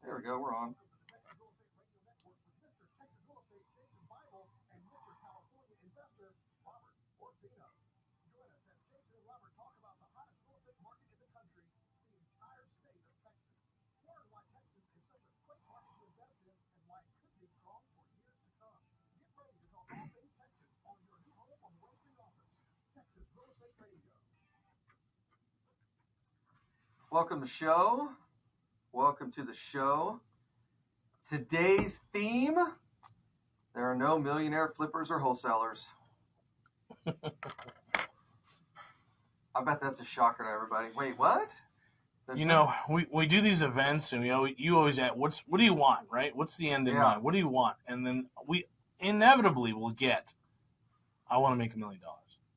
There we go. We're on. Welcome to the show. Welcome to the show. Today's theme, there are no millionaire flippers or wholesalers. I bet that's a shocker to everybody. Wait, what? We do these events and you always ask, what do you want, right? What's the end in mind? What do you want? And then we inevitably will get, I want to make $1 million.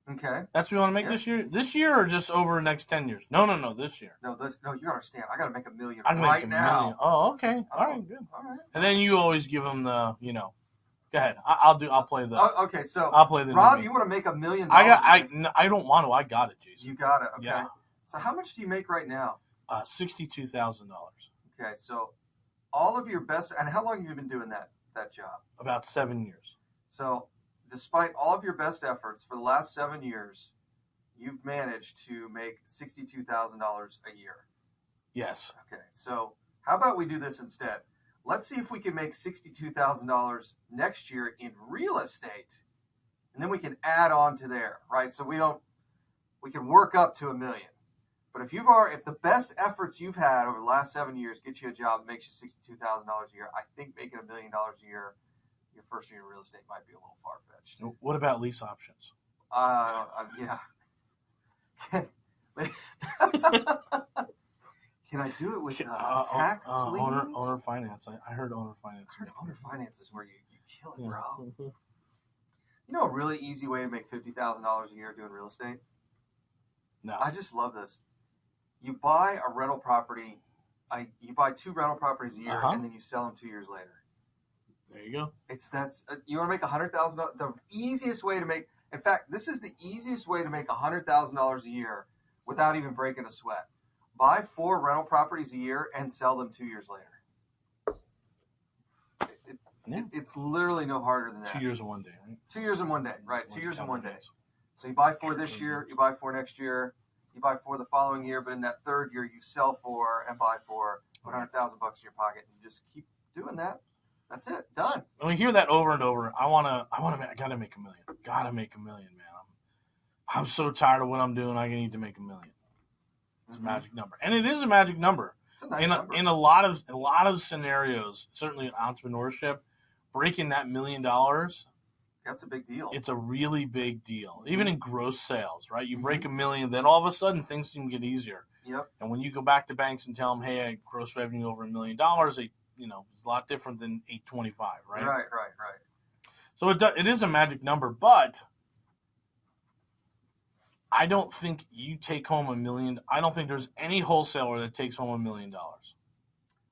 Okay. That's what you want to make this year? This year or just over the next 10 years? No, this year. No, you understand. I got to make $1 million right now. Million. Oh, okay. All right, good. All right. And then you always give them the, go ahead. I'll play the. Okay, so I'll play the. Rob, you want to make $1 million? I don't want to. I got it, Jason. You got it. Okay. Yeah. So how much do you make right now? $62,000. Okay, so all of your best, and how long have you been doing that job? About 7 years. So, despite all of your best efforts for the last 7 years, you've managed to make $62,000 a year. Yes. Okay, so how about we do this instead? Let's see if we can make $62,000 next year in real estate, and then we can add on to there, right? So we can work up to $1 million. But if the best efforts you've had over the last 7 years get you a job that makes you $62,000 a year, I think making $1 million a year your first year in real estate might be a little far fetched. What about lease options? Yeah. Can I do it with tax liens? Owner finance. I heard owner finance. Owner finance is where you kill it, bro. You know a really easy way to make $50,000 a year doing real estate? No. I just love this. You buy a rental property. You buy 2 rental properties a year, and then you sell them 2 years later. There you go. You want to make $100,000. The easiest way to make. In fact, this is the easiest way to make $100,000 a year without even breaking a sweat. Buy 4 rental properties a year and sell them 2 years later. It's literally no harder than that. 2 years in 1 day, right? 2 years in 1 day, right? 2 years in 1 day. So you buy 4 this year, you buy 4 next year, you buy 4 the following year, but in that third year you sell 4 and buy 4, put $100,000 in your pocket, and you just keep doing that. That's it. Done. When we hear that over and over, I gotta make $1 million. Gotta make $1 million, man. I'm so tired of what I'm doing. I need to make $1 million. It's a magic number, and it is a magic number. It's a nice number. In a lot of scenarios, certainly in entrepreneurship, breaking that $1 million. That's a big deal. It's a really big deal. Even in gross sales, right? You break $1 million, then all of a sudden things can get easier. Yep. And when you go back to banks and tell them, hey, I gross revenue over $1 million, it's a lot different than 825, right? Right. So it is a magic number, but I don't think you take home $1 million. I don't think there's any wholesaler that takes home $1 million.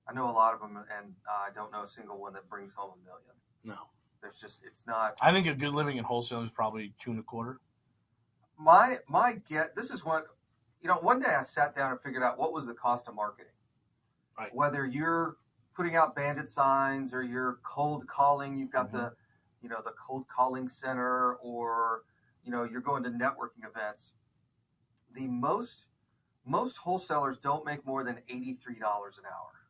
I know a lot of them, and I don't know a single one that brings home $1 million. No. It's not. I think a good living in wholesale is probably 2.25. My get. This is what, one day I sat down and figured out what was the cost of marketing. Right. Whether you're putting out bandit signs or you're cold calling, you've got the cold calling center, or, you're going to networking events. The most wholesalers don't make more than $83 an hour.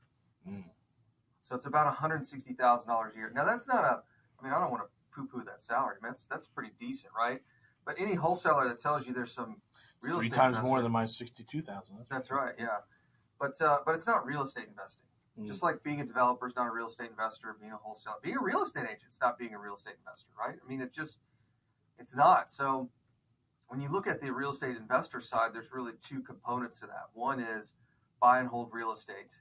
So it's about $160,000 a year. Now that's not I don't want to poo-poo that salary. That's pretty decent, right? But any wholesaler that tells you there's some real estate 3 times investor, more than my $62,000. That's right, yeah. But it's not real estate investing. Just like being a developer is not a real estate investor, being a wholesaler, being a real estate agent is not being a real estate investor, right? It's not. So when you look at the real estate investor side, there's really 2 components to that. One is buy and hold real estate,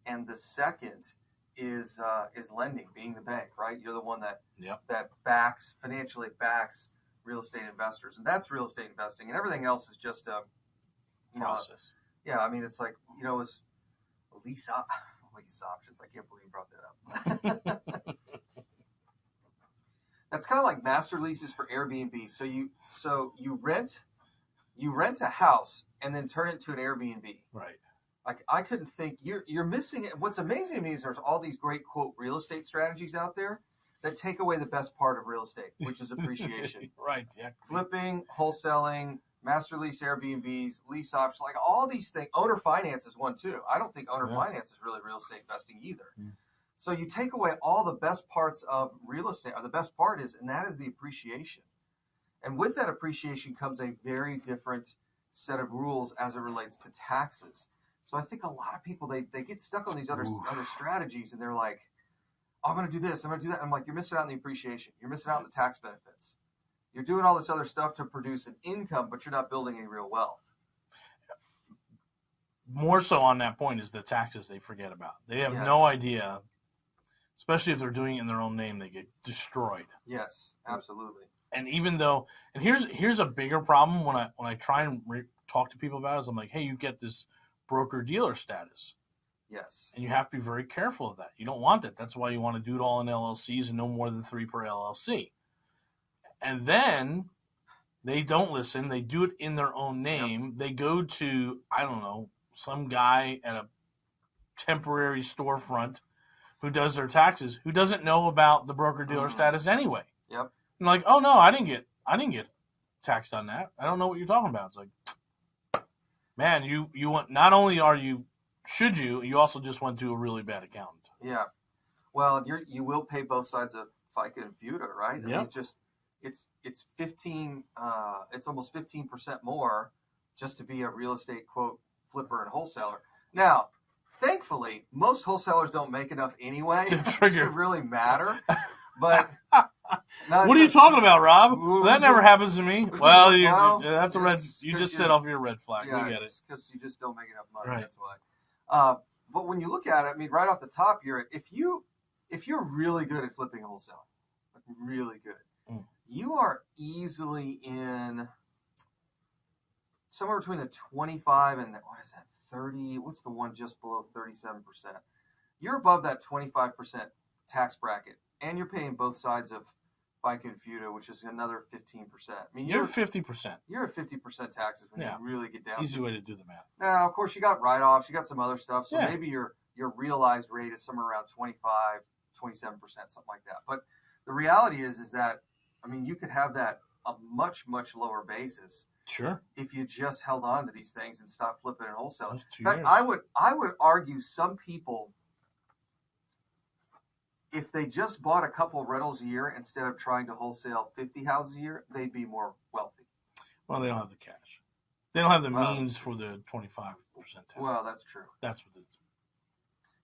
and the second is lending, being the bank, right? You're the one that financially backs real estate investors, and that's real estate investing, and everything else is just a process. It's like it's lease options. I can't believe you brought that up. That's kind of like master leases for Airbnb. So you rent a house and then turn it into an Airbnb. Right. Like I couldn't think you're missing it. What's amazing to me is there's all these great quote real estate strategies out there that take away the best part of real estate, which is appreciation. Right. Yeah. Flipping, wholesaling, master lease Airbnbs, lease options, like all these things. Owner finance is one too. I don't think owner finance is really real estate investing either. Mm. So you take away all the best parts of real estate, or the best part is, and that is the appreciation. And with that appreciation comes a very different set of rules as it relates to taxes. So I think a lot of people, they get stuck on these other strategies, and they're like, oh, I'm going to do this, I'm going to do that. I'm like, you're missing out on the appreciation. You're missing out on the tax benefits. You're doing all this other stuff to produce an income, but you're not building any real wealth. More so on that point is the taxes they forget about. They have no idea, especially if they're doing it in their own name, they get destroyed. Yes, absolutely. And even though, and here's a bigger problem when I try and talk to people about it, is I'm like, hey, you get this broker-dealer status. Yes. And you have to be very careful of that. You don't want that. That's why you want to do it all in LLCs and no more than 3 per LLC. And then they don't listen. They do it in their own name. Yep. They go to, I don't know, some guy at a temporary storefront who does their taxes, who doesn't know about the broker-dealer status anyway. Yep. And like, oh no, I didn't get taxed on that. I don't know what you're talking about. It's like, man, you want, not only should you also just went to a really bad accountant. Yeah. Well, you will pay both sides of FICA and FUTA, right? Yeah. It's 15. It's almost 15% more just to be a real estate quote flipper and wholesaler. Now, thankfully, most wholesalers don't make enough anyway to really matter. But what are you talking about, Rob? That never happens to me. Well, that's a red. You just set off your red flag. Yeah, we get it. Because you just don't make enough money. Right. That's why. But when you look at it, I mean, right off the top, if you're really good at flipping wholesale, like really good, you are easily in somewhere between the 25 and 30. What's the one just below 37%? You're above that 25% tax bracket. And you're paying both sides of FICA and FUTA, which is another 15%. I mean, you're 50%. You're at 50% taxes when you really get down. Easy way to do the math. Now, of course, you got write-offs, you got some other stuff, so maybe your realized rate is somewhere around 25, 27%, something like that. But the reality is that, I mean, you could have that a much, much lower basis. Sure. If you just held on to these things and stopped flipping and wholesaling. In fact, I would argue some people, if they just bought a couple of rentals a year instead of trying to wholesale 50 houses a year, they'd be more wealthy. Well, they don't have the cash. They don't have the means for the 25% tax. Well, that's true. That's what it is.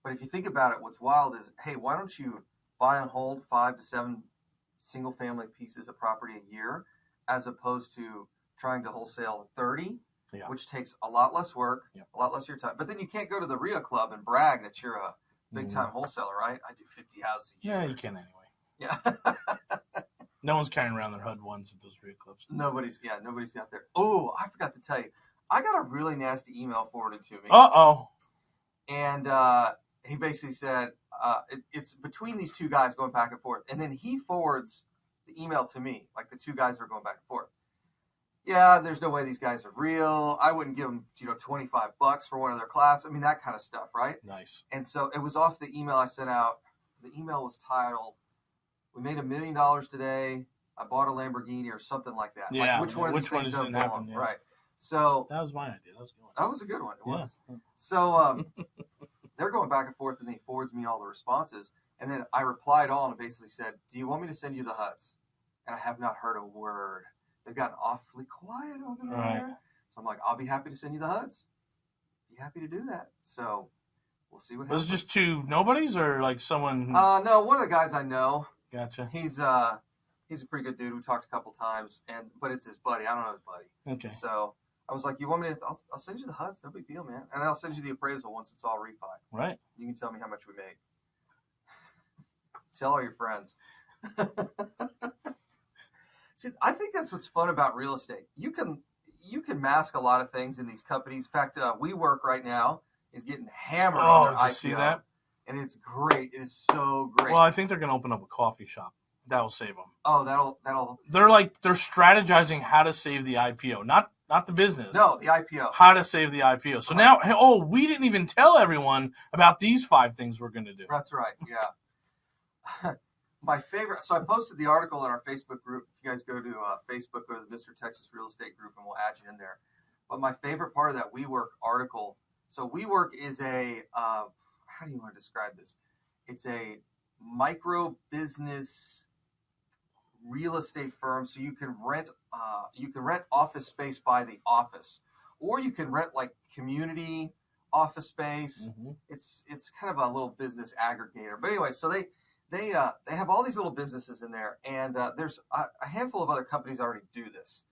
But if you think about it, what's wild is, hey, why don't you buy and hold 5 to 7 single-family pieces of property a year as opposed to trying to wholesale 30, which takes a lot less work, a lot less of your time. But then you can't go to the RIA club and brag that you're a big-time wholesaler, right? I do 50 houses a year. Yeah, you can anyway. Yeah. No one's carrying around their HUD ones at those RIA clubs. Nobody's got there. Oh, I forgot to tell you. I got a really nasty email forwarded to me. Uh-oh. And he basically said, it's between these two guys going back and forth. And then he forwards the email to me, like the two guys are going back and forth. Yeah, there's no way these guys are real. I wouldn't give them, $25 for one of their class. I mean, that kind of stuff, right? Nice. And so it was off the email I sent out. The email was titled, "We made $1 million today. I bought a Lamborghini," or something like that. Yeah. Like, which one of these things doesn't happen? Yeah. Right. So that was my idea. That was a good one. That was a good one. It was. Yeah. So they're going back and forth, and he forwards me all the responses. And then I replied all and basically said, "Do you want me to send you the HUDs?" And I have not heard a word. They've gotten awfully quiet over there. Right. So I'm like, I'll be happy to send you the HUDs. Be happy to do that. So we'll see what happens. Was it just two nobodies or like someone? No, one of the guys I know. Gotcha. He's a pretty good dude. We talked a couple times, but it's his buddy. I don't know his buddy. Okay. So I was like, you want me to? I'll send you the HUDs. No big deal, man. And I'll send you the appraisal once it's all refi. Right. You can tell me how much we made. Tell all your friends. See, I think that's what's fun about real estate. You can mask a lot of things in these companies. In fact, WeWork right now is getting hammered on their IPO. See that? And it's great. It is so great. Well, I think they're going to open up a coffee shop That'll save them. Oh, that'll. They're strategizing how to save the IPO, not the business. No, the IPO. How to save the IPO. So now, we didn't even tell everyone about these 5 things we're going to do. That's right. Yeah. My favorite. So I posted the article in our Facebook group. If you guys go to Facebook, go to the Mr. Texas Real Estate Group, and we'll add you in there. But my favorite part of that WeWork article. So WeWork is a how do you want to describe this? It's a micro business real estate firm. So you can rent office space by the office, or you can rent like community office space. Mm-hmm. It's kind of a little business aggregator. But anyway, so they have all these little businesses in there, and there's a handful of other companies that already do this.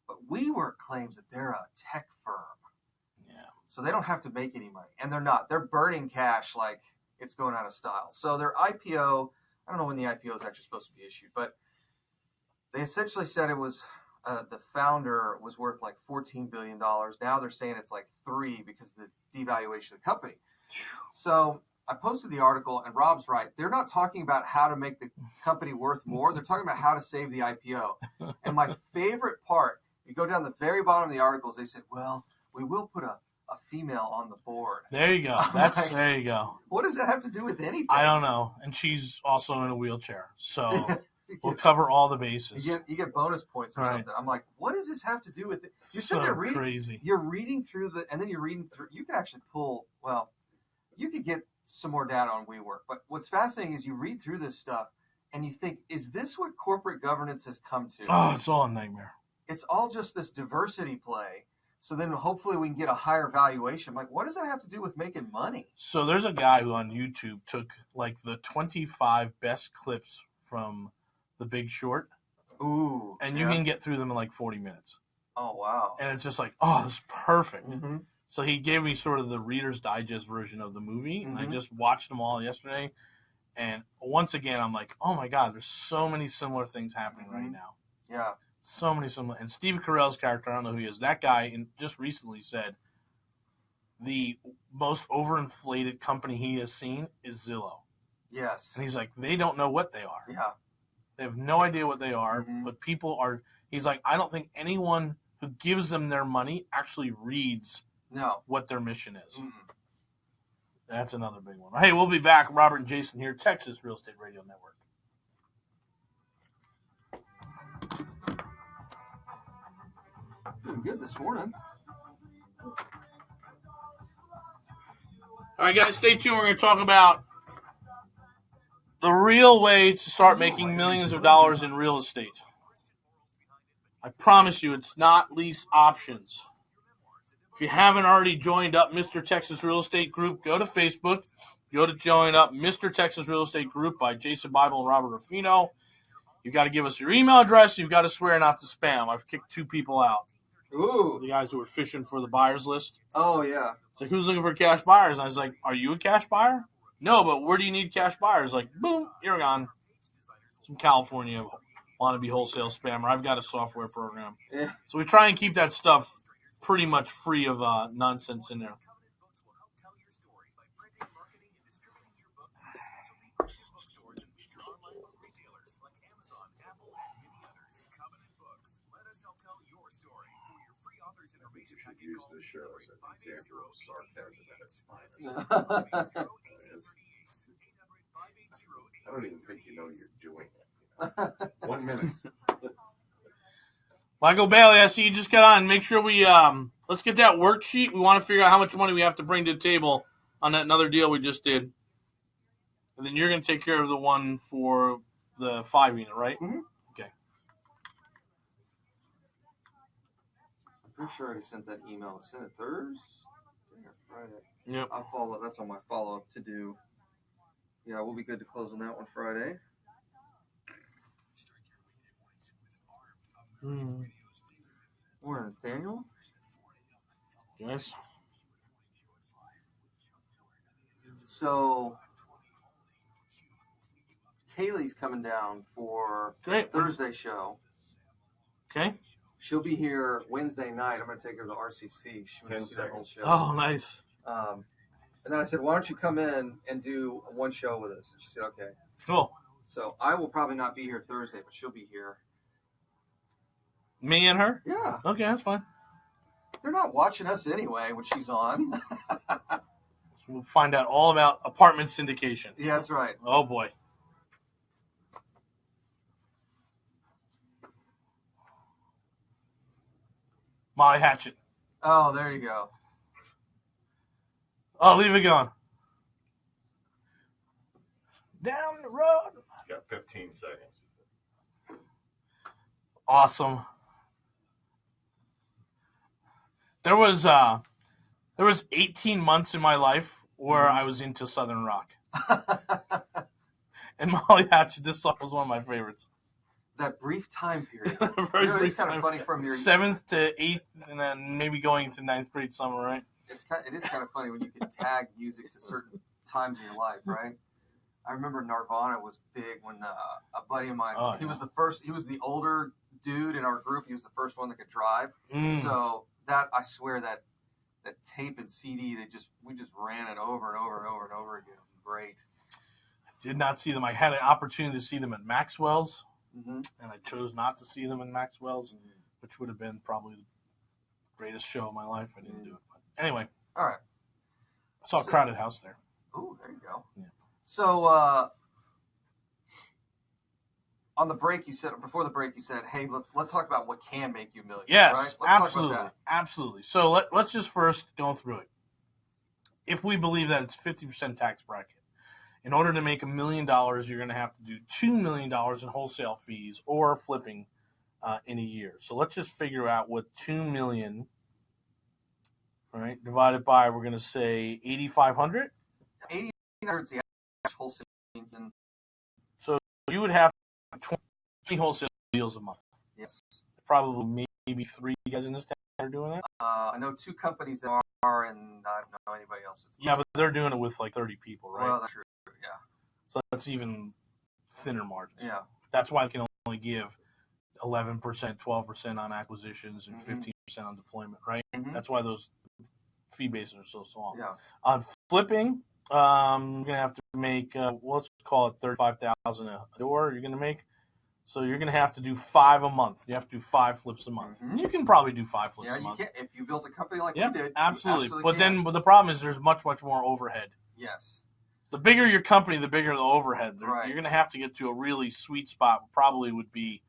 But WeWork claims that they're a tech firm. Yeah. So they don't have to make any money, and they're not. They're burning cash like it's going out of style. So their IPO, I don't know when the IPO is actually supposed to be issued, but they essentially said it was the founder was worth like $14 billion. Now they're saying it's like $3 billion because of the devaluation of the company. So I posted the article, and Rob's right. They're not talking about how to make the company worth more. They're talking about how to save the IPO. And my favorite part, you go down the very bottom of the articles, they said, well, we will put a female on the board. There you go. There you go. What does that have to do with anything? I don't know. And she's also in a wheelchair. So we'll cover all the bases. You get bonus points or something. I'm like, what does this have to do with it? You're sitting there reading. Crazy. You're reading through and then you're reading through. You can actually you could get some more data on WeWork. But what's fascinating is you read through this stuff and you think, is this what corporate governance has come to? Oh, it's all a nightmare. It's all just this diversity play. So then hopefully we can get a higher valuation. Like, what does that have to do with making money? So there's a guy who on YouTube took like the 25 best clips from The Big Short. Ooh. And you can get through them in like 40 minutes. Oh, wow. And it's just like, oh, this is perfect. Mm-hmm. So he gave me sort of the Reader's Digest version of the movie. Mm-hmm. And I just watched them all yesterday. And once again, I'm like, oh my God, there's so many similar things happening right now. Yeah. So many similar. And Steve Carell's character, I don't know who he is. That guy just recently said the most overinflated company he has seen is Zillow. Yes. And he's like, they don't know what they are. Yeah. They have no idea what they are, Mm-hmm. but people are. He's like, I don't think anyone who gives them their money actually reads what their mission is. Mm-hmm. That's another big one. Hey, we'll be back. Robert and Jason here, Texas Real Estate Radio Network. Doing good this morning. All right, guys, stay tuned. We're going to talk about the real way to start making millions of dollars in real estate. I promise you, it's not lease options. If you haven't already joined up Mr. Texas Real Estate Group, go to Facebook. Go to join up Mr. Texas Real Estate Group by Jason Bible and Robert Orfino. You've got to give us your email address. You've got to swear not to spam. I've kicked 2 people out. Ooh. The guys who were fishing for the buyers list. Oh, yeah. It's like, who's looking for cash buyers? And I was like, are you a cash buyer? No, but where do you need cash buyers? Like, boom, you're gone. Some California wannabe wholesale spammer. I've got a software program. Yeah. So we try and keep that stuff pretty much free of nonsense in there. Use this show as an example of sarcasm at its finest. I don't even think you know you're doing it. 1 minute. Michael Bailey, I see you just got on. Make sure we let's get that worksheet. We want to figure out how much money we have to bring to the table on that another deal we just did. And then you're going to take care of the one for the 5 unit, right? Mm-hmm. Okay. I'm pretty sure I already sent that email. I sent it Thursday or Friday. Yep. I'll follow. That's on my follow-up to do. Yeah, we'll be good to close on that one Friday. Morning, Nathaniel. Yes. So, Kaylee's coming down for Great. Thursday show. Okay. She'll be here Wednesday night. I'm going to take her to the RCC. She wants to see that whole show. Oh, nice. And then I said, why don't you come in and do one show with us? And she said, okay. Cool. So I will probably not be here Thursday, but she'll be here. Me and her? Yeah. Okay, that's fine. They're not watching us anyway when she's on. We'll find out all about apartment syndication. Yeah, that's right. Oh, boy. Molly Hatchet. Oh, there you go. Oh, leave it going. Down the road. Got 15 seconds. Awesome. There was 18 months in my life where I was into Southern rock. And Molly Hatchet, this song was one of my favorites. That brief time period. It's kind of funny from your 7th to 8th, and then maybe going into 9th grade summer, right? It is kind of funny when you can tag music to certain times in your life, right? I remember Nirvana was big when a buddy of mine. He was the first. He was the older dude in our group. He was the first one that could drive. So that I swear that tape and CD, we just ran it over and over and over and over again. Great. Did not see them. I had an opportunity to see them at Maxwell's, and I chose not to see them in Maxwell's, which would have been probably the greatest show of my life. I didn't do it. But anyway. All right. I saw a crowded house there. Oh, there you go. Yeah. So on the break, before the break, you said, "Hey, let's talk about what can make you a millionaire." Yes, right? Let's absolutely, talk about that. absolutely. So let's just first go through it. If we believe that it's 50% tax bracket, in order to make $1 million, you're going to have to do $2 million in wholesale fees or flipping in a year. So let's just figure out what $2 million, all right, divided by, we're going to say 8,500. 8,500 is the average wholesale. So you would have 20 wholesale deals a month. Yes. Probably maybe 3 guys in this town are doing that. I know 2 companies that are, and I don't know anybody else. Yeah, but they're doing it with like 30 people, right? Well, that's true. Yeah. So that's even thinner margins. Yeah. That's why they can only give 11%, 12% on acquisitions and 15% on deployment, right? Mm-hmm. That's why those fee bases are so small. Yeah. On flipping, you're going to have to make, let's call it $35,000 a door you're going to make. So you're going to have to do 5 a month. You have to do 5 flips a month. You can probably do 5 flips a month. Yeah, you can. If you built a company like we did. Absolutely. But then the problem is there's much, much more overhead. Yes. The bigger your company, the bigger the overhead. Right. You're going to have to get to a really sweet spot. Probably would be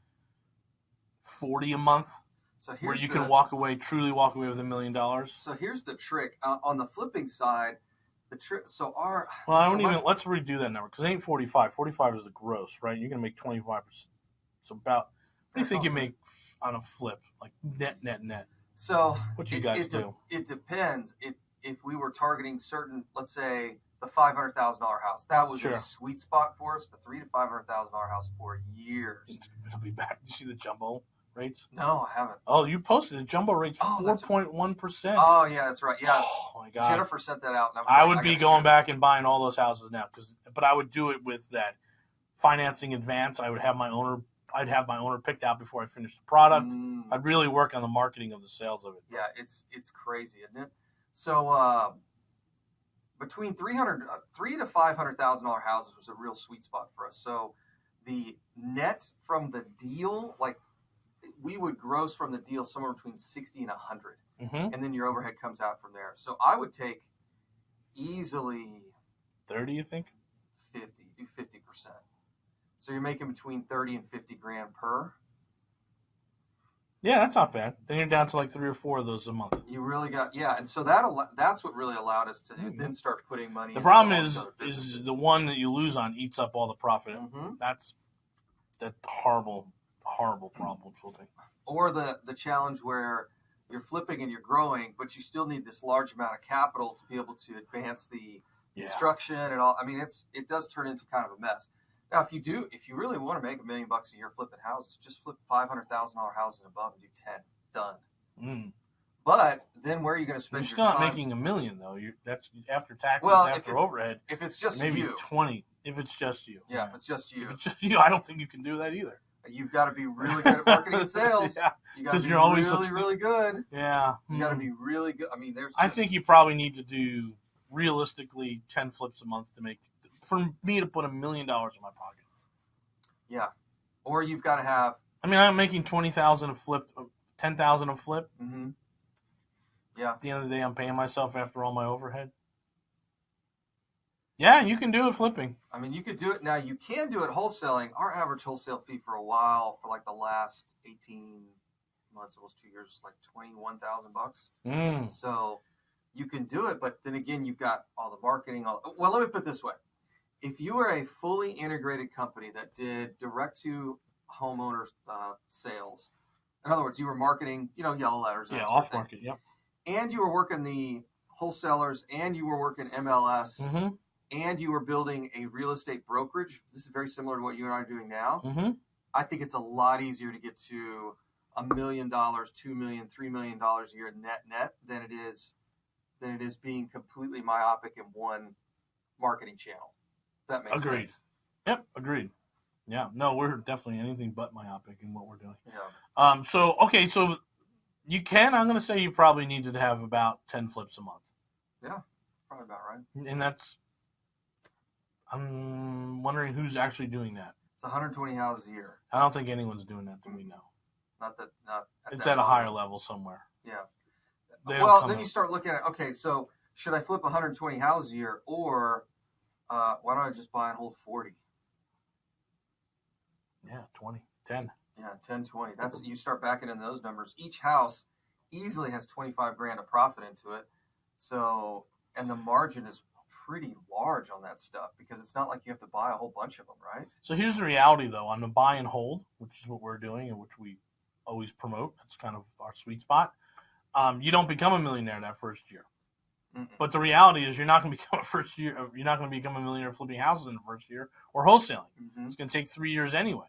40 a month, so where you can truly walk away with $1 million. So here's the trick on the flipping side. The trick. So let's redo that number because it ain't 45. 45 is the gross, right? You're going to make 25%. So about, what do you think you make on a flip, like net? So what do you guys do? It depends. If we were targeting certain, let's say the $500,000 house, that was a sweet spot for us. The $300,000 to $500,000 house for years. It'll be back. Did you see the jumbo rates? No, I haven't. Oh, you posted the jumbo rates 4.1%. Oh yeah, that's right. Yeah. Oh my God. Jennifer sent that out. And I would be going back and buying all those houses now, but I would do it with that financing advance. I'd have my owner picked out before I finished the product. I'd really work on the marketing of the sales of it. Yeah, it's crazy, isn't it? So between $300,000 to $500,000 houses was a real sweet spot for us. So the net from the deal, like we would gross from the deal somewhere between 60 and 100, and then your overhead comes out from there. So I would take easily 30. You think 50? Do 50%. So you're making between 30 and 50 grand per. Yeah, that's not bad. Then you're down to like 3 or 4 of those a month. You really got, and so that's what really allowed us to then start putting money. The problem is the one that you lose on eats up all the profit. That's horrible problem with flipping. Or the challenge where you're flipping and you're growing, but you still need this large amount of capital to be able to advance the construction and all. I mean, it does turn into kind of a mess. Now, if you really want to make $1 million a year flipping houses, just flip $500,000 houses and above and do 10. Done. But then where are you going to spend your time? You're still not making $1 million though. That's after taxes, after overhead. If it's just maybe you, 20. If it's just you, if it's just you, I don't think you can do that either. You've got to be really good at marketing and sales. You got to be really good. Yeah, you got to be really good. I mean, I think you probably need to do realistically 10 flips a month to make. For me to put $1 million in my pocket. Yeah. Or you've got to have. I mean, I'm making $20,000 a flip, $10,000 a flip. Mm-hmm. Yeah. At the end of the day, I'm paying myself after all my overhead. Yeah, you can do it flipping. I mean, you could do it now. You can do it wholesaling. Our average wholesale fee for a while, for like the last 18 months, almost 2 years, like $21,000. So you can do it, but then again, you've got all the marketing. Well, let me put it this way: if you were a fully integrated company that did direct to homeowner sales, in other words, you were marketing, yellow letters, Yeah, off market, yep, and you were working the wholesalers, and you were working MLS. Mm-hmm. And you were building a real estate brokerage. This is very similar to what you and I are doing now. Mm-hmm. I think it's a lot easier to get to $1 million, $2 million, $3 million a year net than it is being completely myopic in one marketing channel. That makes Agreed. sense. Yep, agreed. Yeah, no, we're definitely anything but myopic in what we're doing. Yeah. So you can. I'm going to say you probably need to have about 10 flips a month. Yeah, probably about right. And that's. I'm wondering who's actually doing that. It's 120 houses a year. I don't think anyone's doing that that we know. Not it's at a higher level somewhere. Yeah. Well, then you start looking at, okay, so should I flip 120 houses a year, or why don't I just buy and hold 40? Yeah, 20, 10. Yeah, 10, 20. You start backing in those numbers. Each house easily has $25,000 of profit into it. So, and the margin is pretty large on that stuff because it's not like you have to buy a whole bunch of them, right? So here's the reality, though. On the buy and hold, which is what we're doing and which we always promote, that's kind of our sweet spot, you don't become a millionaire that first year. Mm-mm. But the reality is you're not going to become a millionaire flipping houses in the first year or wholesaling. Mm-hmm. It's going to take 3 years anyway.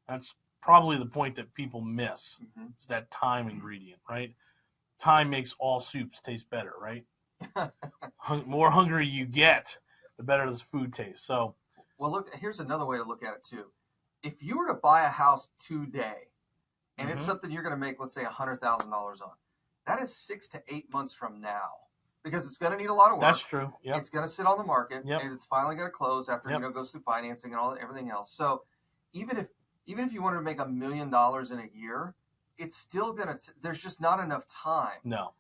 That's probably the point that people miss. Mm-hmm. Is that time ingredient, right? Time makes all soups taste better, right? More hungry you get, the better the food tastes. So, well, look, here's another way to look at it too. If you were to buy a house today, and it's something you're going to make, let's say, $100,000 on, that is 6 to 8 months from now, because it's going to need a lot of work. That's true. Yep. It's going to sit on the market, Yep. and it's finally going to close after it goes through financing and everything else. So, even if you wanted to make $1 million in a year, it's still going to. There's just not enough time. No.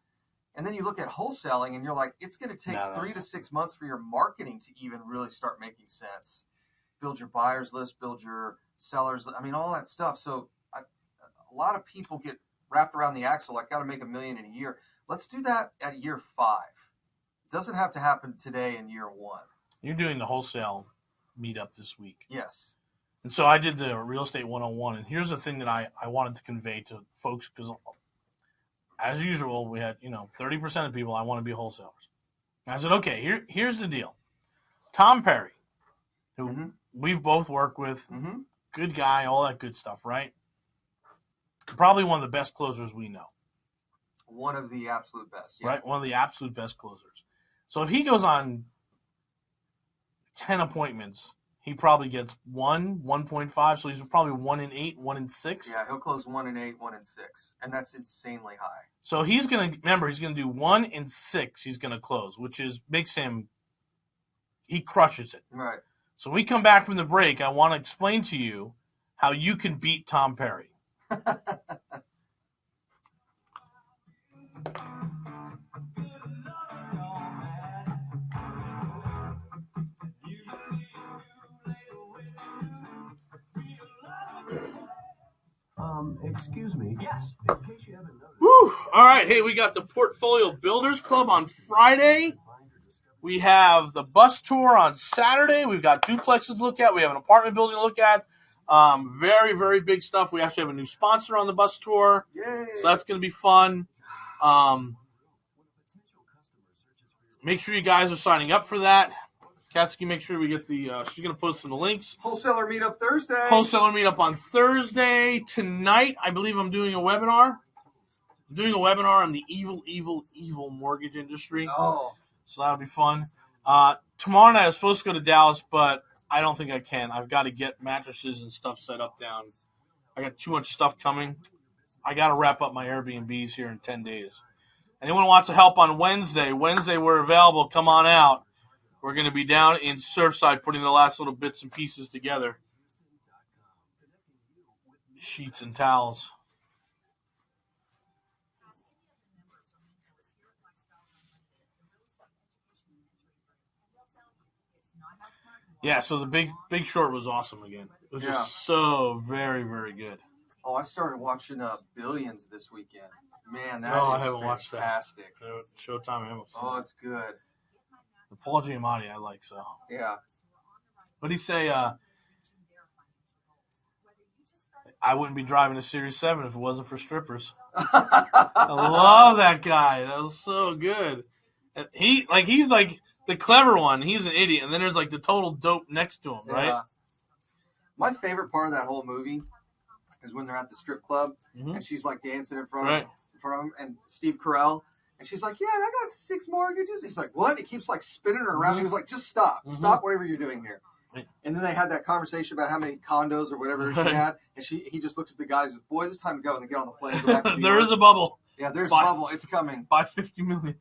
And then you look at wholesaling, and you're like, it's going to take 3 to 6 months for your marketing to even really start making sense. Build your buyers list, build your sellers. I mean, all that stuff. So a lot of people get wrapped around the axle. I got to make $1 million in a year. Let's do that at year 5. It doesn't have to happen today in year 1. You're doing the wholesale meetup this week. Yes. And so I did the Real Estate 101. And here's the thing that I wanted to convey to folks, because as usual, we had, 30% of people, I want to be wholesalers. And I said, okay, here's the deal. Tom Perry, who we've both worked with, good guy, all that good stuff, right? Probably one of the best closers we know. One of the absolute best. Yeah. Right? One of the absolute best closers. So if he goes on 10 appointments, he probably gets 1.5. So he's probably 1 in 8, 1 in 6. Yeah, he'll close 1 in 8, 1 in 6. And that's insanely high. So he's going to do 1 in 6 he's going to close, which makes him, he crushes it. Right. So when we come back from the break, I want to explain to you how you can beat Tom Perry. Excuse me. Yes. In case you haven't noticed. Woo! All right. Hey, we got the Portfolio Builders Club on Friday. We have the bus tour on Saturday. We've got duplexes to look at. We have an apartment building to look at. Very, very big stuff. We actually have a new sponsor on the bus tour. Yay. So that's going to be fun. Make sure you guys are signing up for that. Cassidy, make sure we get she's going to post some of the links. Wholesaler meetup Thursday. Wholesaler meetup on Thursday. Tonight, I believe I'm doing a webinar. I'm doing a webinar on the evil mortgage industry. Oh. So that'll be fun. Tomorrow night I was supposed to go to Dallas, but I don't think I can. I've got to get mattresses and stuff set up down. I got too much stuff coming. I got to wrap up my Airbnbs here in 10 days. Anyone wants to help on Wednesday? Wednesday we're available. Come on out. We're going to be down in Surfside putting the last little bits and pieces together. sheets and towels. Yeah, so the Big Short was awesome again. It was just so very, very good. Oh, I started watching Billions this weekend. Man, that I is haven't watched that. fantastic. Showtime Hamilton. Oh, it's good. The Paul Giamatti I like so. Yeah. What do you say? I wouldn't be driving a Series 7 if it wasn't for strippers. I love that guy. That was so good. And he's like the clever one. He's an idiot, and then there's like the total dope next to him, right? Yeah. My favorite part of that whole movie is when they're at the strip club and she's like dancing in front of him, and Steve Carell, and she's like, "Yeah, and I got 6 mortgages." He's like, "What?" He keeps like spinning her around. He was like, "Just stop, stop whatever you're doing here." And then they had that conversation about how many condos or whatever she had, and he just looks at the guys and says, "Boys, it's time to go." And they get on the plane. Go back to There is a bubble. Yeah, there's a bubble. It's coming. By $50 million.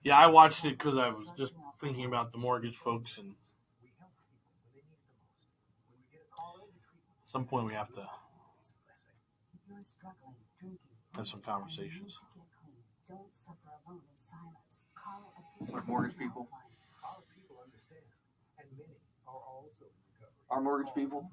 Yeah, I watched it because I was just thinking about the mortgage folks, and at some point we have to have some conversations. Like mortgage people. Our mortgage people.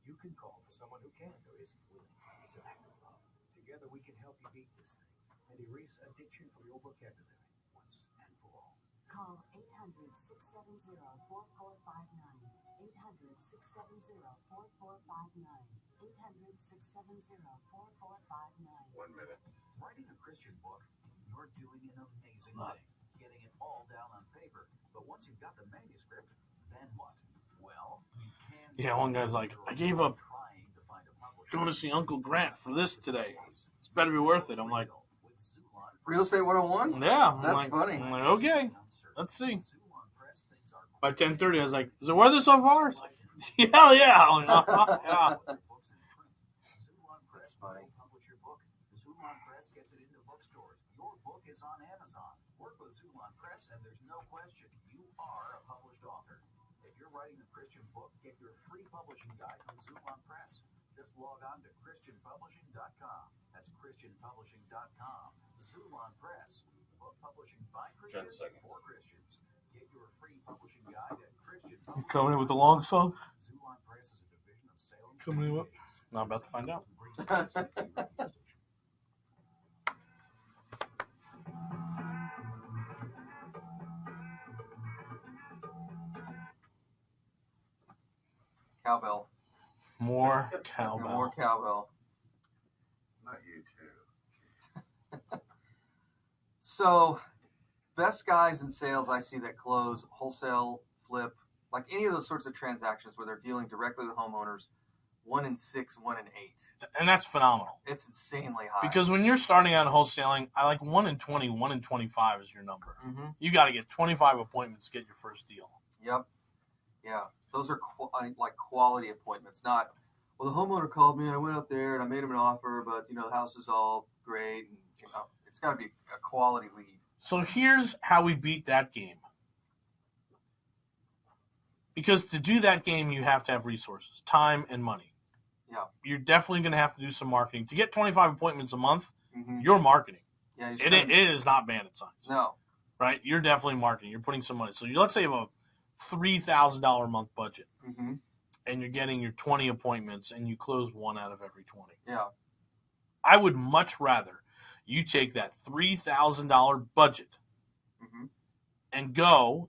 You can call for someone who can or isn't willing to use an act of love. Together we can help you beat this thing and erase addiction from your vocabulary once and for all. Call 800-670-4459. 800-670-4459. 800-670-4459. 1 minute. Writing a Christian book, you're doing an amazing thing. Getting it all down on paper. But once you've got the manuscript, then what? Well, you can. Yeah, one guy's like, I gave up going to see Uncle Grant for this today. It's better be worth it. I'm like, Real Estate 101? yeah. That's funny. I'm like, okay, let's see. By 10:30, I was like, is it worth it so far? Like, hell yeah. I'm like, yeah. That's funny. Zulon Press gets it into bookstores. Your book is on Amazon. Work with Zulon Press, and there's no question you are a published author. If you're writing a Christian book, get your free publishing guide from Zulon Press. Just log on to ChristianPublishing.com. That's ChristianPublishing.com. Zulon Press. Book publishing by Christians for Christians. Get your free publishing guide at ChristianPublishing.com. Coming in with the long song? Zulon Press is a division of Salem. Coming in with? Not about to find out. Cowbell. More cowbell. More cowbell. Not you too. So, best guys in sales I see that close wholesale, flip, like any of those sorts of transactions where they're dealing directly with homeowners, 1 in 6, 1 in 8. And that's phenomenal. It's insanely high. Because when you're starting out wholesaling, I like 1 in 20, 1 in 25 is your number. Mm-hmm. You got to get 25 appointments to get your first deal. Yep. Yeah. Those are like quality appointments, not, well, the homeowner called me and I went up there and I made him an offer, but, the house is all great. And, it's got to be a quality lead. So here's how we beat that game. Because to do that game, you have to have resources, time and money. Yeah. You're definitely going to have to do some marketing. To get 25 appointments a month, Mm-hmm. you're marketing. Yeah, It is not bandit signs. No. Right? You're definitely marketing. You're putting some money. So let's say you have a $3,000 a month budget, Mm-hmm. and you're getting your 20 appointments, and you close 1 out of every 20. Yeah. I would much rather you take that $3,000 budget Mm-hmm. and go,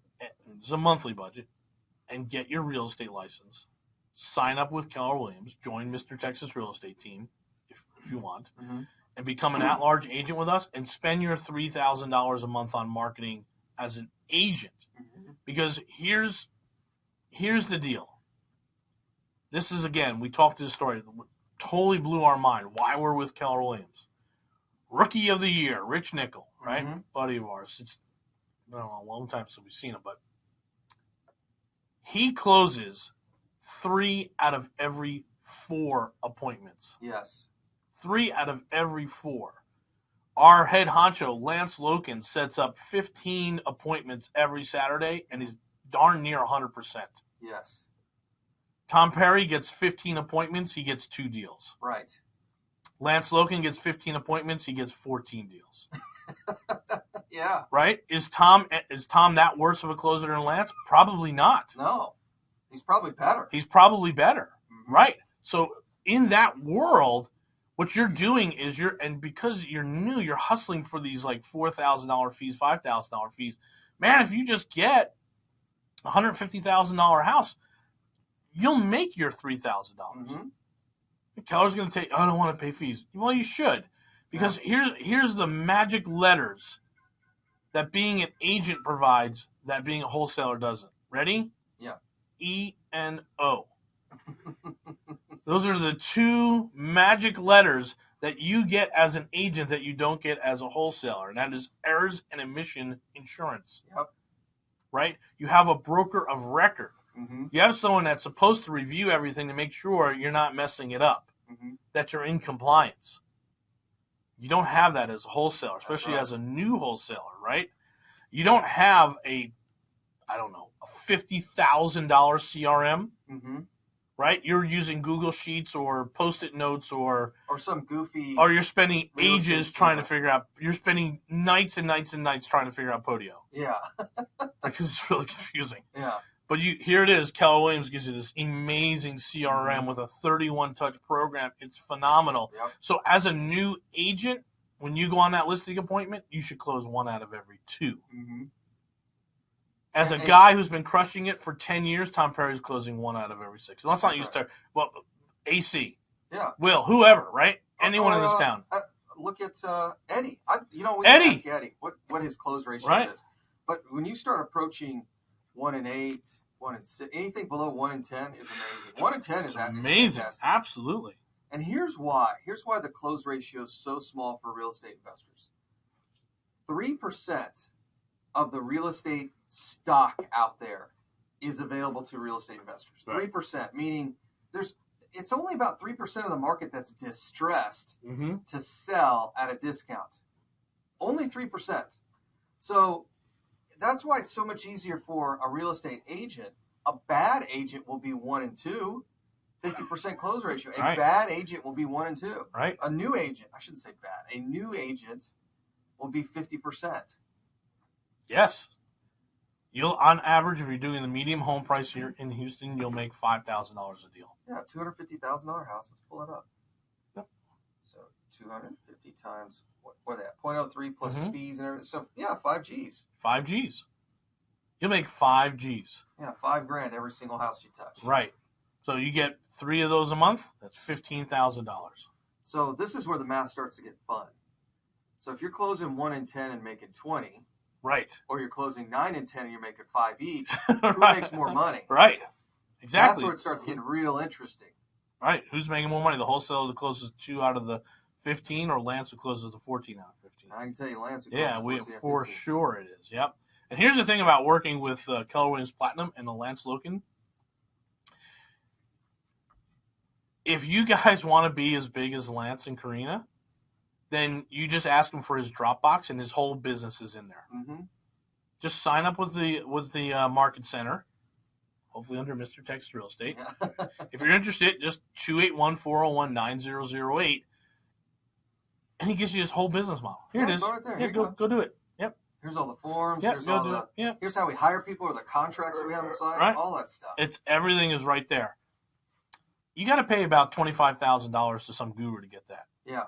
it's a monthly budget, and get your real estate license, sign up with Keller Williams, join Mr. Texas Real Estate Team if you want, Mm-hmm. and become an at-large agent with us, and spend your $3,000 a month on marketing as an agent. Mm-hmm. Because here's the deal. This is, again, we talked to the story. It totally blew our mind why we're with Keller Williams. Rookie of the year, Rich Nickel, right? Mm-hmm. Buddy of ours. It's, I don't know, a long time since we've seen him, but he closes 3 out of every 4 appointments. Yes. 3 out of every 4. Our head honcho, Lance Loken, sets up 15 appointments every Saturday, and he's darn near 100%. Yes. Tom Perry gets 15 appointments, he gets 2 deals. Right. Lance Loken gets 15 appointments, he gets 14 deals. Yeah. Right? Is Tom that worse of a closer than Lance? Probably not. No. He's probably better. He's probably better. Mhm. Right. So in that world, what you're doing is because you're new, you're hustling for these like $4,000 fees, $5,000 fees. Man, if you just get a $150,000 house, you'll make your $3,000. Mm-hmm. Keller's going to I don't want to pay fees. Well, you should, because here's the magic letters that being an agent provides that being a wholesaler doesn't. Ready? Yeah. E-N-O. Those are the 2 magic letters that you get as an agent that you don't get as a wholesaler, and that is errors and omission insurance. Yep. Right? You have a broker of record. Mm-hmm. You have someone that's supposed to review everything to make sure you're not messing it up, Mm-hmm. that you're in compliance. You don't have that as a wholesaler, especially right. as a new wholesaler, right? You don't have a $50,000 CRM, Mm-hmm. right? You're using Google Sheets or Post-it notes or some goofy. Or you're spending real ages estate trying to CRM. figure out. You're spending nights and nights and nights trying to figure out Podio Yeah. because it's really confusing. Yeah. But here it is. Keller Williams gives you this amazing CRM with a 31-touch program. It's phenomenal. Yep. So as a new agent, when you go on that listing appointment, you should close 1 out of every 2. Mm-hmm. As a guy who's been crushing it for 10 years, Tom Perry's closing 1 out of every 6. And let's not use AC, Yeah. Will, whoever, right? Anyone in this town. Look at Eddie. We can Eddie. ask Eddie what his close ratio Right. is. But when you start approaching 1 in 8, 1 in 6, anything below 1 in 10 is amazing. 1 in 10 is amazing. Fantastic. Absolutely. And here's why. Here's why the close ratio is so small for real estate investors. 3% of the real estate stock out there is available to real estate investors. Right. 3%, meaning it's only about 3% of the market that's distressed to sell at a discount. Only 3%. So that's why it's so much easier for a real estate agent. A bad agent will be 1 in 2, 50% close ratio. A bad agent will be 1 in 2. Right. A new agent, I shouldn't say bad. A new agent will be 50%. Yes. You'll, on average, if you're doing the medium home price here in Houston, you'll make $5,000 a deal. Yeah, $250,000 house. Let's pull it up. Yep. So 250 times what are that? 0.03 plus fees and everything. So yeah, 5 G's. 5 G's. You'll make 5 G's. Yeah, $5,000 every single house you touch. Right. So you get 3 of those a month. That's $15,000. So this is where the math starts to get fun. So if you're closing 1 in 10 and making 20. Right. Or you're closing 9 in 10 and you're making 5 each. Who Right. makes more money? Right. Exactly. That's where it starts getting real interesting. Right. Who's making more money? The wholesaler that closes 2 out of the 15, or Lance who closes the 14 out of 15? I can tell you, Lance. For sure it is. Yep. And here's the thing about working with Keller Williams Platinum and the Lance Loken. If you guys want to be as big as Lance and Karina, then you just ask him for his Dropbox, and his whole business is in there. Mm-hmm. Just sign up with the Market Center, hopefully under Mr. Texas Real Estate. Yeah. If you're interested, just 281-401-9008, and he gives you his whole business model. Here it is. Right there. Yeah, go do it. Yep. Here's all the forms. Yep, Here's all the. Yep. Here's how we hire people, or the contracts that we have on site. Right. All that stuff. Everything is right there. You got to pay about $25,000 to some guru to get that. Yeah.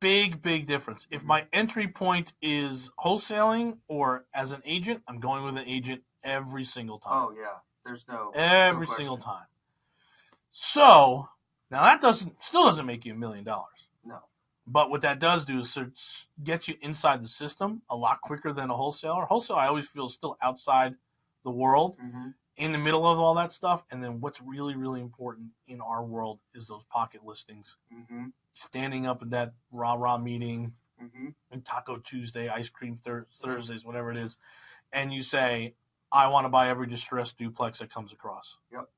Big difference. If my entry point is wholesaling or as an agent, I'm going with an agent every single time. Oh yeah, there's every no single time. So now that still doesn't make you $1 million. No. But what that does do is get you inside the system a lot quicker than a wholesaler. Wholesaler, I always feel, is still outside the world, in the middle of all that stuff. And then what's really, really important in our world is those pocket listings. Mm-hmm. Standing up at that rah-rah meeting, Mm-hmm. Taco Tuesday, ice cream Thursdays, whatever it is, and you say, I want to buy every distressed duplex that comes across. Yep.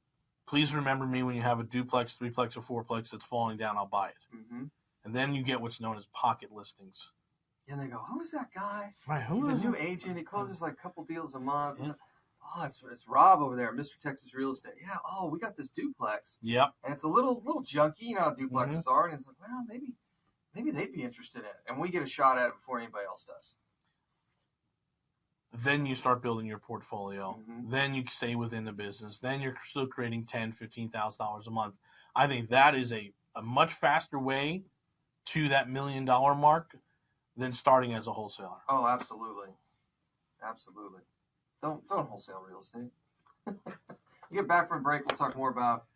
please remember me when you have a duplex, threeplex, or fourplex that's falling down. I'll buy it. Mm-hmm. And then you get what's known as pocket listings. And they go, who is that guy? Right? He's Who a is new it? agent. He closes like a couple deals a month. Yeah. Oh, it's Rob over there, Mr. Texas Real Estate. Yeah. Oh, we got this duplex, Yep. and it's a little junky. You know how duplexes are, and it's like, well, maybe they'd be interested in it, and we get a shot at it before anybody else does. Then you start building your portfolio. Mhm. Then you stay within the business. Then you're still creating $10,000, $15,000 a month. I think that is a much faster way to that $1 million mark than starting as a wholesaler. Oh, absolutely, absolutely. Don't wholesale real estate. You get back from break, we'll talk more about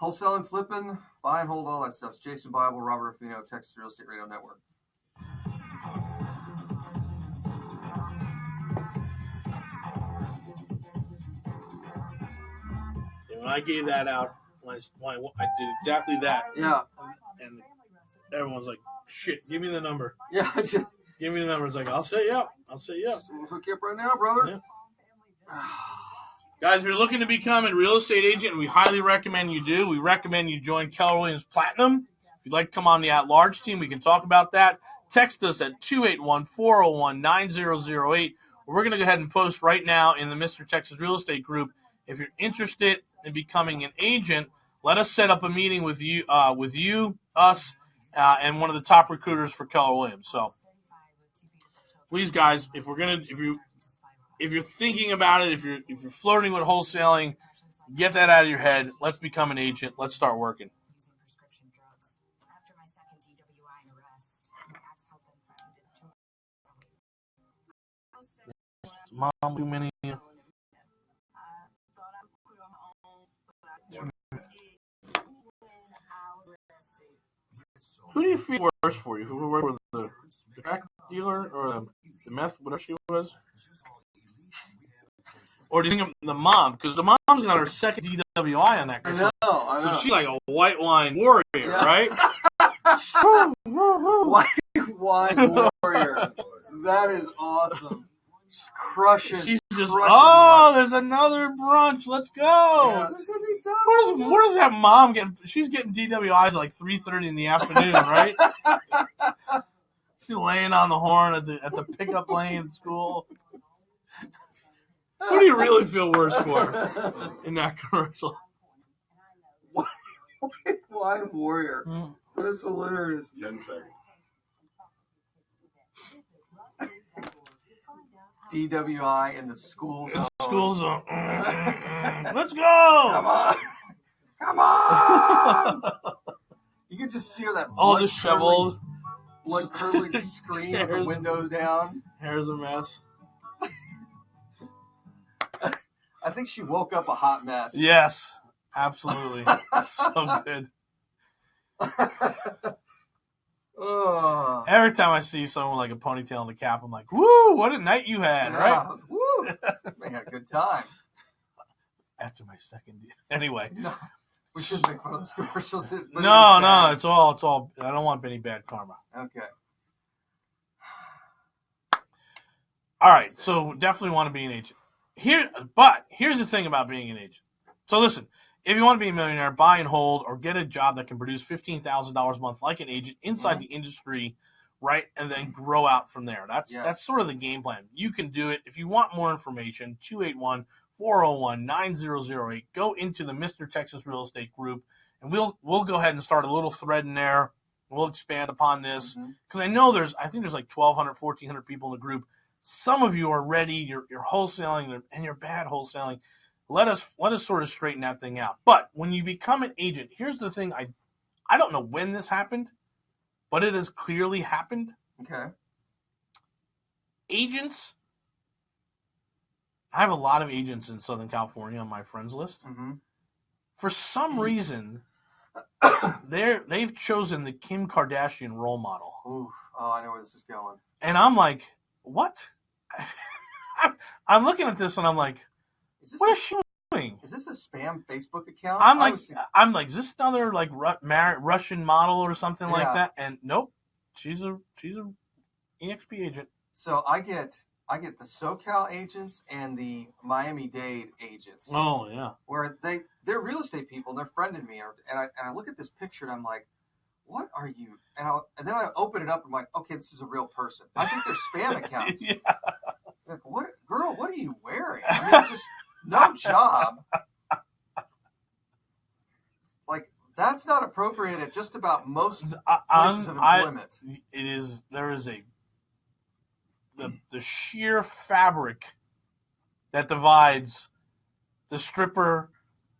wholesaling, flipping, buy and hold, all that stuff. It's Jason Bible, Robert Orfino, Texas Real Estate Radio Network. And when I gave that out, I did exactly that. Yeah, And everyone's like, shit, give me the number. yeah. Just, Give me the number. It's like, I'll set you up. we'll hook you up right now, brother. Yeah. Guys, if you're looking to become a real estate agent, we highly recommend you do. We recommend you join Keller Williams Platinum. If you'd like to come on the at-large team, we can talk about that. Text us at 281-401-9008. We're going to go ahead and post right now in the Mr. Texas Real Estate group. If you're interested in becoming an agent, let us set up a meeting with you, us, and one of the top recruiters for Keller Williams. So, please, guys, if you're thinking about it, if you're flirting with wholesaling, get that out of your head. Let's become an agent. Let's start working. Using prescription drugs. After my second DWI and arrest, my ex-husband threatened Mom, too many. Who do you feel worse for? You feel worse for the crack dealer or the meth, whatever she was? Or do you think of the mom? Because the mom's got her second DWI on that. I know. So she's like a white wine warrior, right? White wine warrior. That is awesome. Just crushing. She's just, crushing there's another brunch. Let's go. Yeah, there's gonna be some. Where does that mom get? She's getting DWIs at like 3:30 in the afternoon, right? She's laying on the horn at the pickup lane at school. Who do you really feel worse for in that commercial? White wine warrior. Mm. That's hilarious. 10 seconds. DWI in the school zone. School zone. Let's go. Come on. Come on. You can just see her that All disheveled. blood curdling scream with the windows down. Hair's a mess. I think she woke up a hot mess. Yes, absolutely. So good. Oh. Every time I see someone like a ponytail and a cap, I'm like, woo, what a night you had, right? Yeah. Woo. We had a good time. After my second deal. Anyway. No, we shouldn't make fun of those commercials. No, it's all, I don't want any bad karma. Okay. All right, so definitely want to be an agent. But here's the thing about being an agent. So listen, if you want to be a millionaire, buy and hold or get a job that can produce $15,000 a month like an agent inside the industry, right, and then grow out from there. That's sort of the game plan. You can do it. If you want more information, 281-401-9008. Go into the Mr. Texas Real Estate group, and we'll go ahead and start a little thread in there. We'll expand upon this because I know I think there's like 1,200, 1,400 people in the group. Some of you are ready. You're wholesaling and you're bad wholesaling. Let us sort of straighten that thing out. But when you become an agent, here's the thing. I don't know when this happened, but it has clearly happened. Okay. Agents. I have a lot of agents in Southern California on my friends list. Mm-hmm. For some reason, they've chosen the Kim Kardashian role model. Oof. Oh, I know where this is going. And I'm like, what? I'm looking at this and I'm like, what is she doing? Is this a spam Facebook account? I'm like, is this another like Russian model or something like that? And nope, she's a EXP agent. So I get I get the SoCal agents and the Miami-Dade agents. Oh yeah. Where they're real estate people and they're friending me, and I look at this picture and I'm like, what are you? And then I open it up and I'm like, okay, this is a real person. I think they're spam accounts. Yeah. Like, what, girl? What are you wearing? I mean, just no job. Like, that's not appropriate at just about most places of employment. There is the sheer fabric that divides the stripper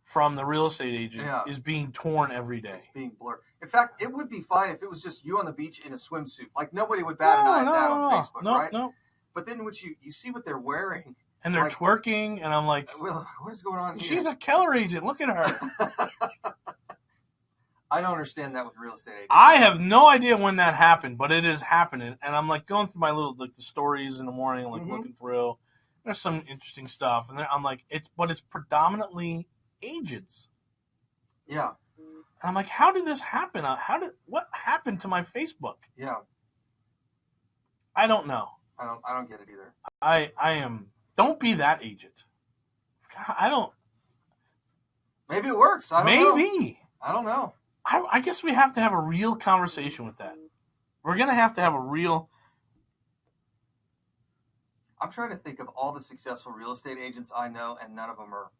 from the real estate agent is being torn every day. It's being blurred. In fact, it would be fine if it was just you on the beach in a swimsuit. Like, nobody would bat an eye at that on Facebook, right? No. But then when you see what they're wearing. And they're twerking, and I'm like, well, what is going on here? She's a Keller agent. Look at her. I don't understand that with real estate agents. I have no idea when that happened, but it is happening. And I'm like going through my little the stories in the morning, like looking through. There's some interesting stuff, and I'm like, it's predominantly agents. Yeah. And I'm like, how did this happen? What happened to my Facebook? Yeah. I don't know. I don't get it either. I am. Don't be that agent. I don't. Maybe it works. I don't know. Maybe. I don't know. I guess we have to have a real conversation with that. We're going to have a real. I'm trying to think of all the successful real estate agents I know, and none of them are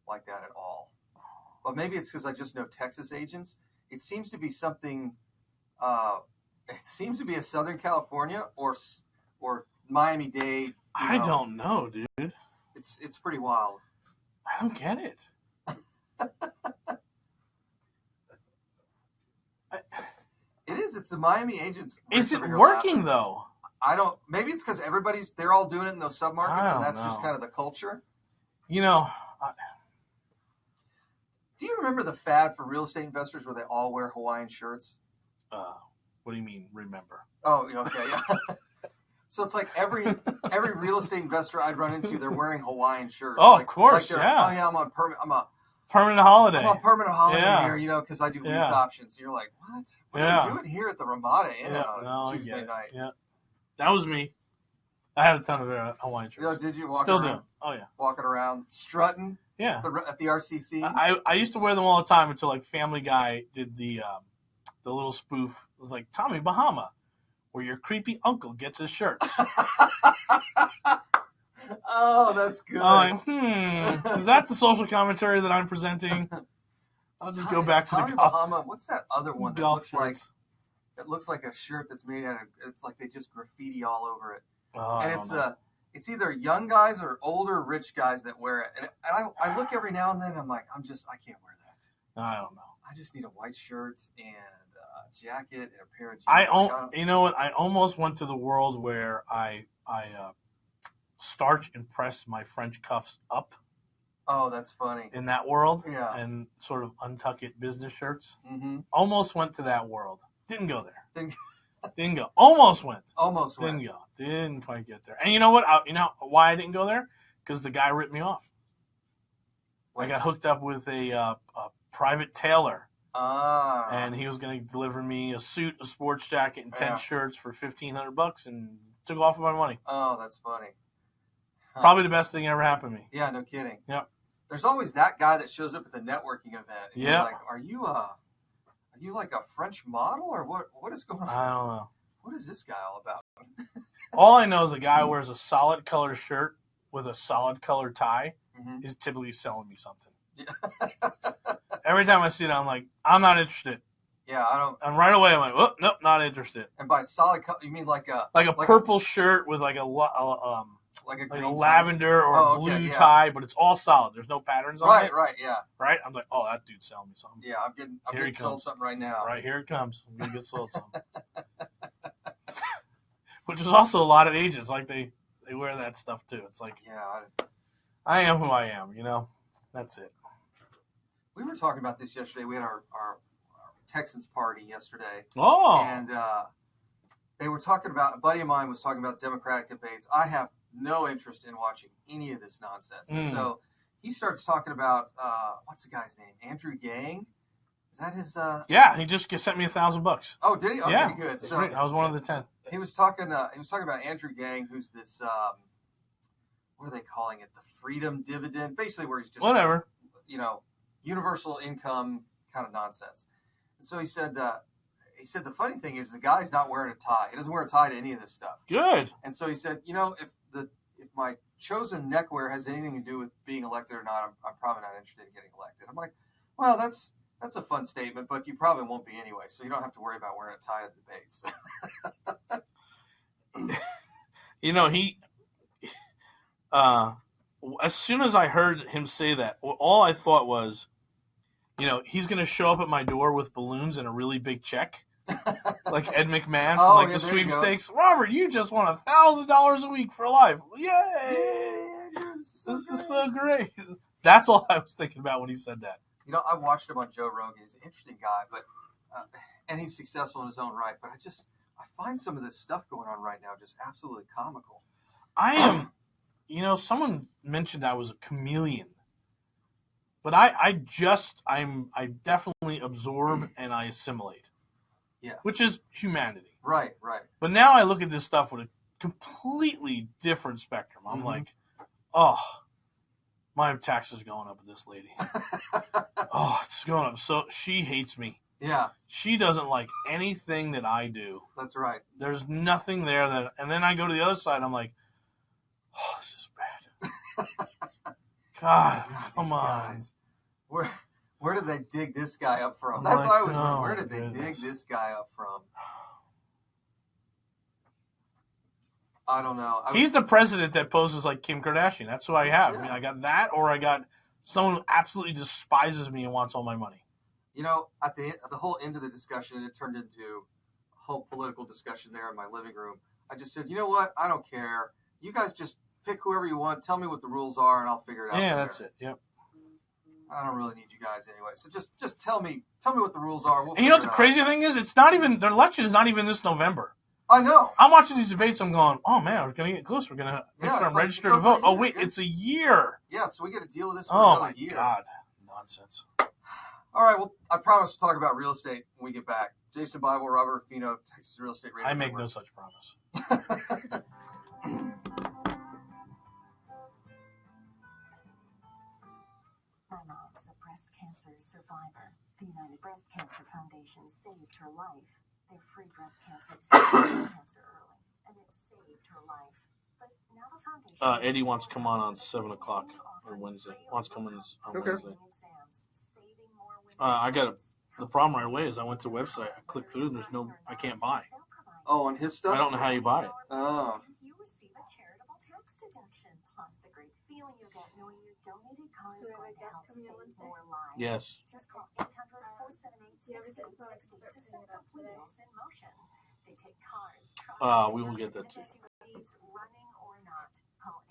like that at all. But maybe it's because I just know Texas agents. It seems to be something. It seems to be a Southern California or Miami-Dade. I don't know, dude. It's pretty wild. I don't get it. It is. It's the Miami agents. Is it working though? I don't. Maybe it's because they're all doing it in those submarkets, and that's just kind of the culture. You know. Do you remember the fad for real estate investors where they all wear Hawaiian shirts? What do you mean? Remember? Oh, okay, yeah. So it's like every real estate investor I'd run into, they're wearing Hawaiian shirts. Oh, like, of course, yeah. Oh, yeah, I'm on permanent. I'm a permanent holiday. I'm on permanent holiday here, because I do lease options. And you're like, what? What are you doing here at the Ramada Inn on Tuesday night? Yeah, that was me. I had a ton of Hawaiian shirts. Did you walk Still around? do. Oh yeah. Walking around, strutting. Yeah. At the RCC. I used to wear them all the time until like Family Guy did the little spoof. It was like Tommy Bahama, where your creepy uncle gets his shirts. Oh, that's good. I'm like, is that the social commentary that I'm presenting? I'll just go back to the Bahama. What's that other one that looks shirts. like? It looks like a shirt that's made out of. It's like they just graffiti all over it, and it's either young guys or older rich guys that wear it. And I look every now and then. I'm like, I can't wear that. I don't know. I just need a white shirt and a jacket and a pair of jeans. You know what? I almost went to the world where I starch and press my French cuffs up. Oh, that's funny. In that world, yeah, and sort of untuck it business shirts. Mm-hmm. Almost went to that world. Didn't go there. Didn't go. Almost went. Didn't go. Didn't quite get there. And you know what? You know why I didn't go there? Because the guy ripped me off. I got hooked up with a private tailor. And he was going to deliver me a suit, a sports jacket, and 10 shirts for $1,500, and took off my money. Oh, that's funny. Huh. Probably the best thing ever happened to me. Yeah, no kidding. Yep. There's always that guy that shows up at the networking event. And yeah. Like, are you like a French model or what? What is going on? I don't know. What is this guy all about? All I know is a guy wears a solid color shirt with a solid color tie is typically selling me something. Yeah. Every time I see it, I'm like, I'm not interested. Yeah, I don't. And right away, I'm like, oh, nope, not interested. And by solid color, you mean like a purple shirt with like a lavender or blue tie, but it's all solid. There's no patterns on it. Right, yeah. Right? I'm like, oh, that dude's selling me something. Yeah, I'm getting sold something right now. Right, here it comes. I'm going to get sold something. Which is also a lot of agents. Like, they wear that stuff, too. It's like, yeah, I am who I am, you know? That's it. We were talking about this yesterday. We had our Texans party yesterday. Oh. And they were talking about, a buddy of mine was talking about Democratic debates. I have no interest in watching any of this nonsense. And so he starts talking about, what's the guy's name? Andrew Yang? Is that his? Yeah, he just sent me $1,000. Oh, did he? Okay, yeah, good. So great. I was one of the 10. He was talking about Andrew Yang, who's this what are they calling it? The freedom dividend, basically where he's just Whatever. Universal income kind of nonsense. And so he said the funny thing is the guy's not wearing a tie. He doesn't wear a tie to any of this stuff. Good. And so he said, if my chosen neckwear has anything to do with being elected or not, I'm probably not interested in getting elected. I'm like, well, that's a fun statement, but you probably won't be anyway, so you don't have to worry about wearing a tie to debates. He as soon as I heard him say that, all I thought was, he's going to show up at my door with balloons and a really big check, like Ed McMahon from the sweepstakes. Robert, you just won $1,000 a week for life. Yay! This is so great. That's all I was thinking about when he said that. I watched him on Joe Rogan. He's an interesting guy, but and he's successful in his own right. But I find some of this stuff going on right now just absolutely comical. I am, someone mentioned I was a chameleon, but I definitely absorb and I assimilate. Yeah. Which is humanity. Right. But now I look at this stuff with a completely different spectrum. I'm like, oh, my taxes are going up with this lady. Oh, it's going up. So she hates me. Yeah. She doesn't like anything that I do. That's right. There's nothing there and then I go to the other side. I'm like, oh, this is bad. God, come on. Guys. Where did they dig this guy up from? That's what I was wondering. Where did they dig this guy up from? I don't know. He's the president that poses like Kim Kardashian. That's who I have. Yeah. I got that, or I got someone who absolutely despises me and wants all my money. At the whole end of the discussion, it turned into a whole political discussion there in my living room. I just said, you know what? I don't care. You guys just pick whoever you want. Tell me what the rules are, and I'll figure it out. Yeah, that's it. Yep. I don't really need you guys anyway. So just tell me what the rules are. And you know what the crazy thing is? It's not even the election is not even this November. I know. I'm watching these debates. I'm going, oh man, we're gonna get close. We're gonna make sure I'm registered to vote. Oh wait, it's a year. Yeah, so we got to deal with this for another year. Oh my God, nonsense. All right, well, I promise we'll talk about real estate when we get back. Jason Bible, Robert Orfino, Texas Real Estate Radio. I make no such promise. My mom's a breast cancer survivor. The United Breast Cancer Foundation saved her life. Their free breast cancer exam cancer early, and it saved her life. But now the foundation. Eddie wants to come on 7 o'clock or Wednesday. Wants to come on Wednesday. The problem right away is I went to the website, I clicked through, and I can't buy. Oh, on his stuff? I don't know how you buy it. Oh. You receive a charitable tax deduction, plus the great feeling you get knowing your donated car is going to help save more lives. Yes. Just call 800-478-6860 to set the wheels in motion. They take cars, trucks, we will get that too. SUVs, running or not. Call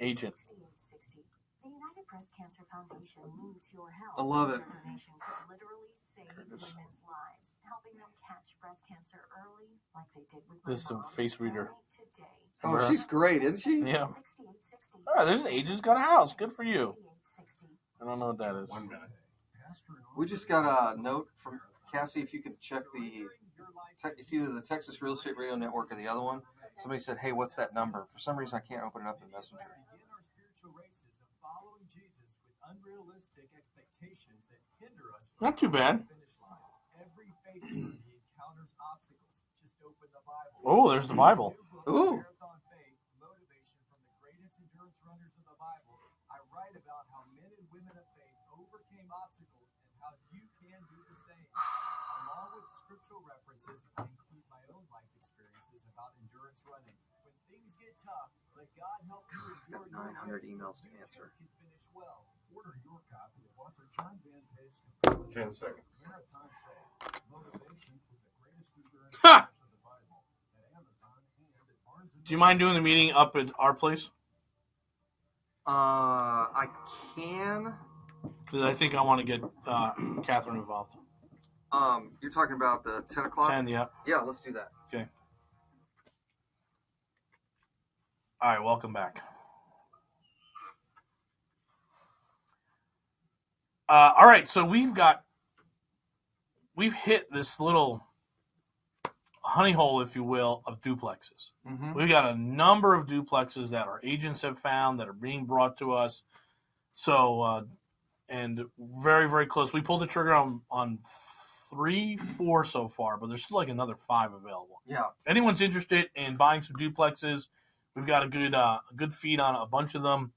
800-478-6860. The United Breast Cancer Foundation needs your help. I love it. Your donation could literally save women's lives, helping them catch breast cancer early, like they did with my This is a mom. face reader. Oh, she's great, isn't she? Yeah. Oh, there's an agent's got a house. Good for you. I don't know what that is. One guy. We just got a note from Cassie. If you could check it's either the Texas Real Estate Radio Network or the other one. Somebody said, hey, what's that number? For some reason, I can't open it up in Messenger. Not too bad. Oh, there's the Bible. Ooh. I write about how men and women of faith overcame obstacles and how you can do the same. Along with scriptural references, I include my own life experiences about endurance running. When things get tough, let God help you endure your 900 emails to answer. You can finish well. Order your copy of author John Van Pace' 10 seconds. Marathon Faith, Motivation for the Greatest Endurance Ha! of the Bible at Amazon and at Barnes & Do you mind doing the meeting up at our place? I can. Because I think I want to get Catherine involved. You're talking about the 10 o'clock? 10, yeah. Yeah, let's do that. Okay. All right, welcome back. All right, so we've hit this little honey hole, if you will, of duplexes. Mm-hmm. We've got a number of duplexes that our agents have found that are being brought to us. So, and very, very close. We pulled the trigger on 3, 4 so far, but there's still like another 5 available. Yeah. Anyone's interested in buying some duplexes, we've got a good feed on a bunch of them.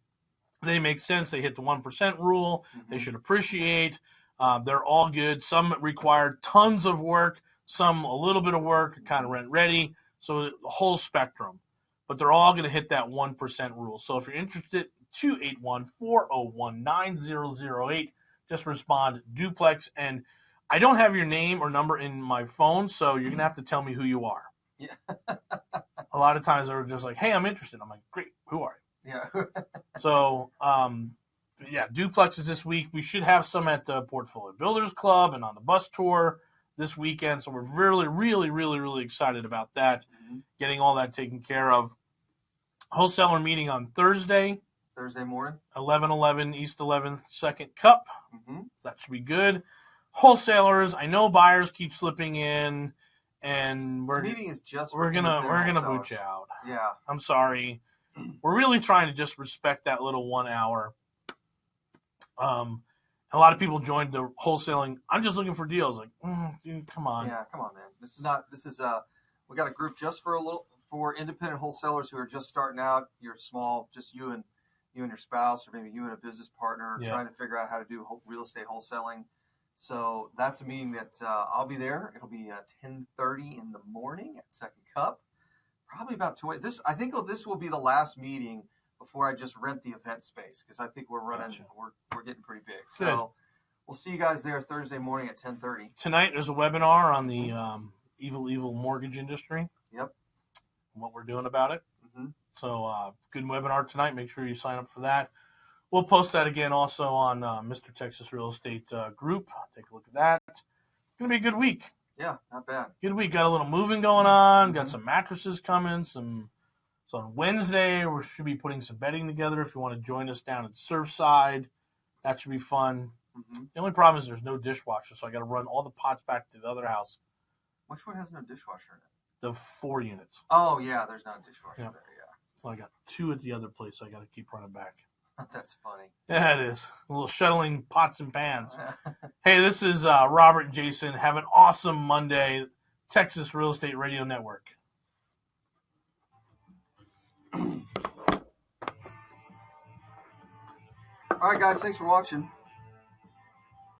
They make sense. They hit the 1% rule. Mm-hmm. They should appreciate. They're all good. Some require tons of work. Some a little bit of work, kind of rent ready. So the whole spectrum. But they're all going to hit that 1% rule. So if you're interested, 281-401-9008. Just respond duplex. And I don't have your name or number in my phone, so you're going to have to tell me who you are. Yeah. A lot of times they're just like, hey, I'm interested. I'm like, great, who are you? Yeah. So, yeah, duplexes this week. We should have some at the Portfolio Builders Club and on the bus tour this weekend. So we're really, really, really, really excited about that, getting all that taken care of. Wholesaler meeting on Thursday morning. 11/11 East 11th Second Cup. Mm-hmm. That should be good. Wholesalers, I know buyers keep slipping in, and This meeting is just we're gonna wholesalers. boot you out. Yeah. I'm sorry. We're really trying to just respect that little 1 hour. A lot of people joined the wholesaling. I'm just looking for deals. Like, dude, come on. Yeah, come on, man. We got a group just for independent wholesalers who are just starting out. You're small, just you and your spouse, or maybe you and a business partner trying to figure out how to do real estate wholesaling. So that's a meeting that I'll be there. It'll be 10:30 in the morning at Second Cup. Probably about 20. I think this will be the last meeting before I just rent the event space, because I think we're running. Gotcha. We're getting pretty big. So we'll see you guys there Thursday morning at 10:30. Tonight there's a webinar on the evil mortgage industry. Yep. And what we're doing about it. Mm-hmm. So good webinar tonight. Make sure you sign up for that. We'll post that again also on Mr. Texas Real Estate Group. Take a look at that. It's going to be a good week. Yeah, not bad. Good week. Got a little moving going on. Got some mattresses coming. So on Wednesday, we should be putting some bedding together. If you want to join us down at Surfside, that should be fun. Mm-hmm. The only problem is there's no dishwasher, so I got to run all the pots back to the other house. Which one has no dishwasher in it? The 4 units. Oh, yeah, there's not a dishwasher there, yeah. So I got 2 at the other place I got to keep running back. That's funny. Yeah, it is. A little shuttling pots and pans. Hey, this is Robert and Jason. Have an awesome Monday. Texas Real Estate Radio Network. All right, guys, thanks for watching.